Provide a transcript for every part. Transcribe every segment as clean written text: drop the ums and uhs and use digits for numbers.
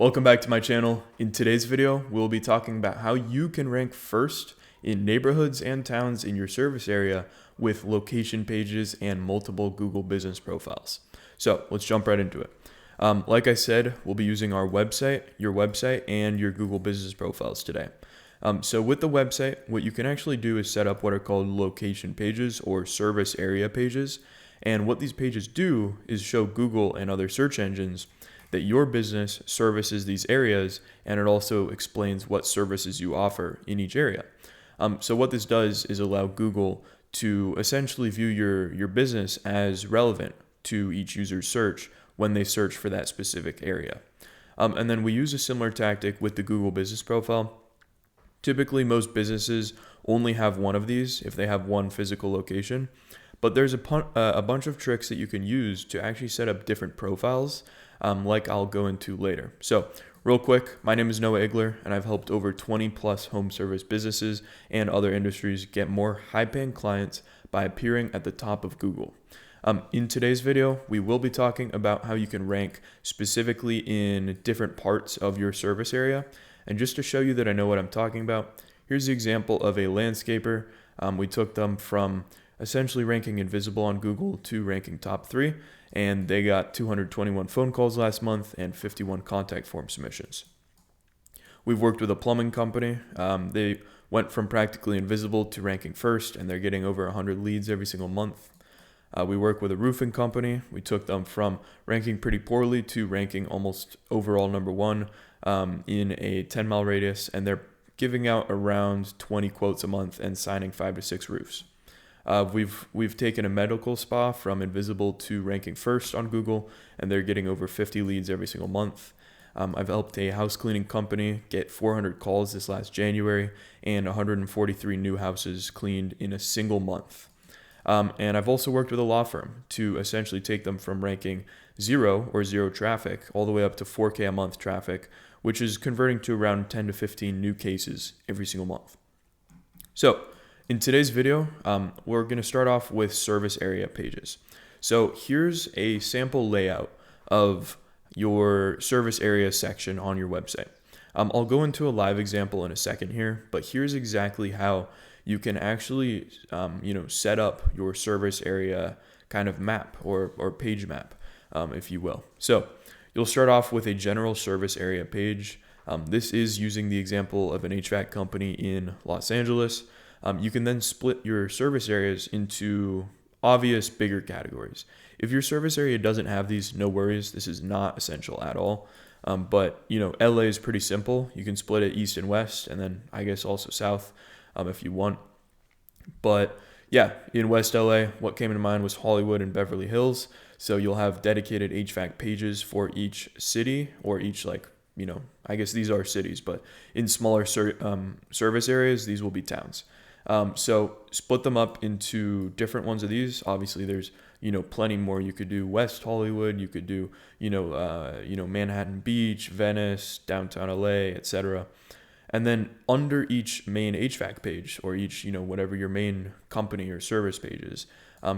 Welcome back to my channel. In today's video, we'll be talking about how you can rank first in neighborhoods and towns in your service area with location pages and multiple Google business profiles. So let's jump right into it. Like I said, we'll be using our website, your website, and your Google business profiles today. So with the website, what you can actually do is set up what are called location pages or service area pages. And what these pages do is show Google and other search engines that your business services these areas, and it also explains what services you offer in each area. So what this does is allow Google to essentially view your business as relevant to each user's search when they search for that specific area. And then we use a similar tactic with the Google business profile. Typically, most businesses only have one of these if they have one physical location, but there's a bunch of tricks that you can use to actually set up different profiles, like I'll go into later. So real quick, my name is Noah Igler, and I've helped over 20 plus home service businesses and other industries get more high-paying clients by appearing at the top of Google. In today's video, we will be talking about how you can rank specifically in different parts of your service area. And just to show you that I know what I'm talking about, here's the example of a landscaper. We took them from essentially ranking invisible on Google to ranking top 3, and they got 221 phone calls last month and 51 contact form submissions. We've worked with a plumbing company. They went from practically invisible to ranking first, and they're getting over 100 leads every single month. We work with a roofing company. We took them from ranking pretty poorly to ranking almost overall number 1 in a 10-mile radius, and they're giving out around 20 quotes a month and signing 5 to 6 roofs. We've taken a medical spa from invisible to ranking first on Google, and they're getting over 50 leads every single month. I've helped a house cleaning company get 400 calls this last January and 143 new houses cleaned in a single month. And I've also worked with a law firm to essentially take them from ranking 0 or 0 traffic all the way up to 4K a month traffic, which is converting to around 10 to 15 new cases every single month. So in today's video, we're going to start off with service area pages. So here's a sample layout of your service area section on your website. I'll go into a live example in a second here, but here's exactly how you can actually set up your service area kind of map or page map, if you will. So you'll start off with a general service area page. This is using the example of an HVAC company in Los Angeles. You can then split your service areas into obvious bigger categories. If your service area doesn't have these, no worries. This is not essential at all. But LA is pretty simple. You can split it east and west, and then I guess also south if you want. But yeah, in West LA, what came to mind was Hollywood and Beverly Hills. So you'll have dedicated HVAC pages for each city or each I guess these are cities, but in smaller service areas, these will be towns. So split them up into different ones of these. Obviously, there's plenty more you could do. West Hollywood, you could do Manhattan Beach, Venice, downtown LA, etc. And then under each main HVAC page or each whatever your main company or service page is,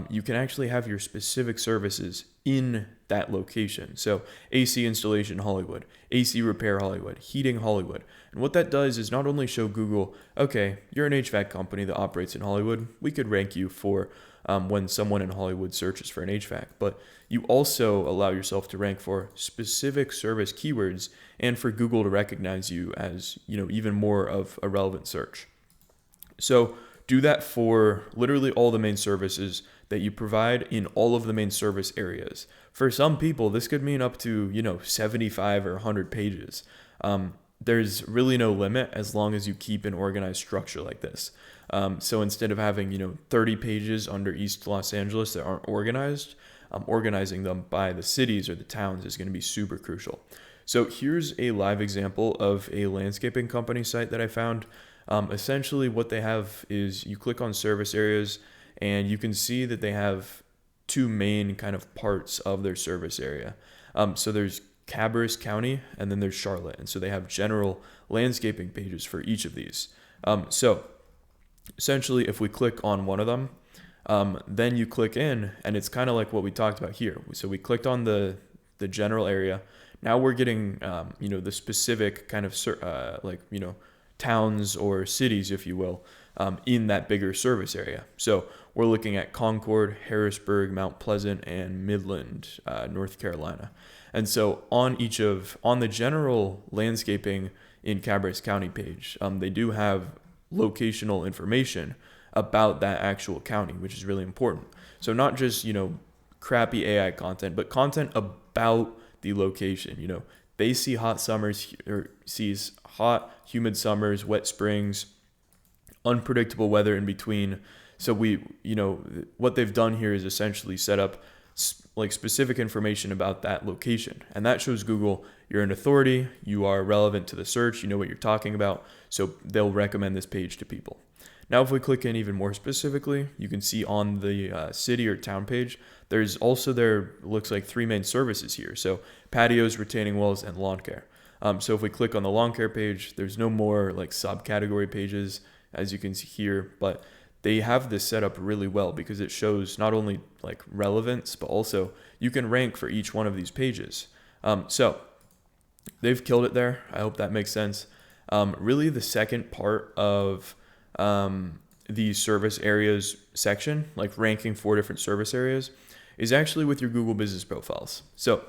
you can actually have your specific services in that location. So AC installation Hollywood, AC repair Hollywood, heating Hollywood. And what that does is not only show Google, okay, you're an HVAC company that operates in Hollywood, we could rank you for when someone in Hollywood searches for an HVAC, but you also allow yourself to rank for specific service keywords and for Google to recognize you as even more of a relevant search. So do that for literally all the main services that you provide in all of the main service areas. For some people, this could mean up to 75 or 100 pages. There's really no limit as long as you keep an organized structure like this. So instead of having 30 pages under East Los Angeles that aren't organized, organizing them by the cities or the towns is going to be super crucial. So here's a live example of a landscaping company site that I found. Essentially what they have is you click on service areas and you can see that they have 2 main kind of parts of their service area. So there's Cabarrus County and then there's Charlotte. And so they have general landscaping pages for each of these. So essentially if we click on one of them, then you click in and it's kind of like what we talked about here. So we clicked on the general area Now we're getting, the specific kind of towns or cities, if you will, in that bigger service area. So we're looking at Concord, Harrisburg, Mount Pleasant, and Midland, North Carolina. And so on the general landscaping in Cabarrus County page, they do have locational information about that actual county, which is really important. So not just, crappy AI content, but content about the location. They see hot summers or sees hot, humid summers, wet springs, unpredictable weather in between. So what they've done here is essentially set up specific information about that location. And that shows Google you're an authority, you are relevant to the search, you know what you're talking about. So they'll recommend this page to people. Now, if we click in even more specifically, you can see on the city or town page, there's also looks like 3 main services here. So patios, retaining walls, and lawn care. So if we click on the lawn care page, there's no more subcategory pages, as you can see here, but they have this set up really well because it shows not only relevance, but also you can rank for each one of these pages. So they've killed it there. I hope that makes sense. Really the second part of the service areas section, ranking 4 different service areas, is actually with your Google Business Profiles. So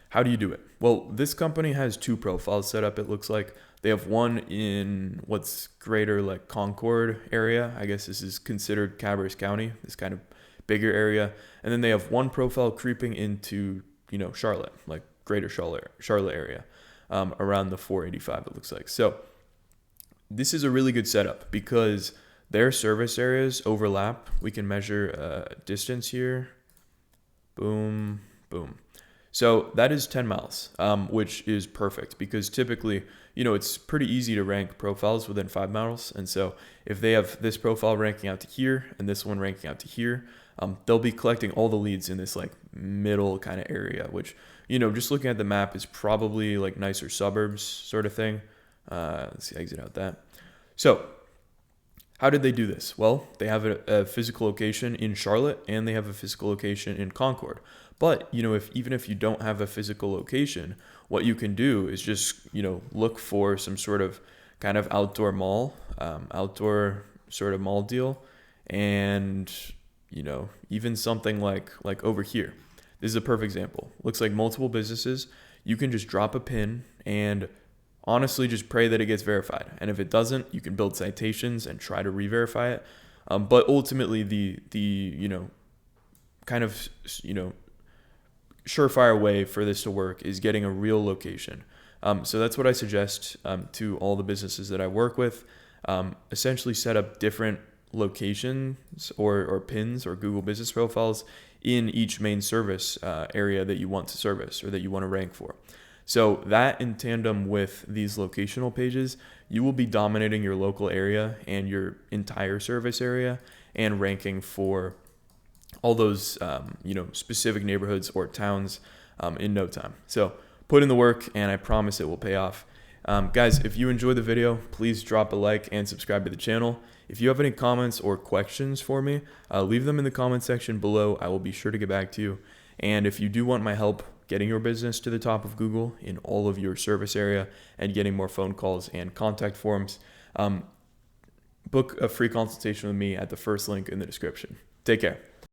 how do you do it? Well, this company has 2 profiles set up, it looks like. They have one in what's greater Concord area. I guess this is considered Cabarrus County, this kind of bigger area. And then they have one profile creeping into, Charlotte, greater Charlotte area, around the 485, it looks like. So this is a really good setup because their service areas overlap. We can measure distance here. Boom, boom. So that is 10 miles, which is perfect because typically, it's pretty easy to rank profiles within 5 miles. And so if they have this profile ranking out to here and this one ranking out to here, they'll be collecting all the leads in this middle kind of area, which, just looking at the map is probably nicer suburbs sort of thing. Let's exit out that. So how did they do this? Well, they have a physical location in Charlotte and they have a physical location in Concord. But, even if you don't have a physical location, what you can do is just, look for some sort of kind of outdoor sort of mall deal. And, even something like over here. This is a perfect example. Looks like multiple businesses. You can just drop a pin and honestly just pray that it gets verified. And if it doesn't, you can build citations and try to re-verify it. But ultimately the kind of, surefire way for this to work is getting a real location. So that's what I suggest to all the businesses that I work with. Essentially set up different locations or pins or Google Business Profiles in each main service area that you want to service or that you want to rank for. So that in tandem with these locational pages, you will be dominating your local area and your entire service area and ranking for all those, specific neighborhoods or towns in no time. So put in the work and I promise it will pay off. Guys, if you enjoyed the video, please drop a like and subscribe to the channel. If you have any comments or questions for me, leave them in the comment section below. I will be sure to get back to you. And if you do want my help getting your business to the top of Google in all of your service area and getting more phone calls and contact forms, book a free consultation with me at the first link in the description. Take care.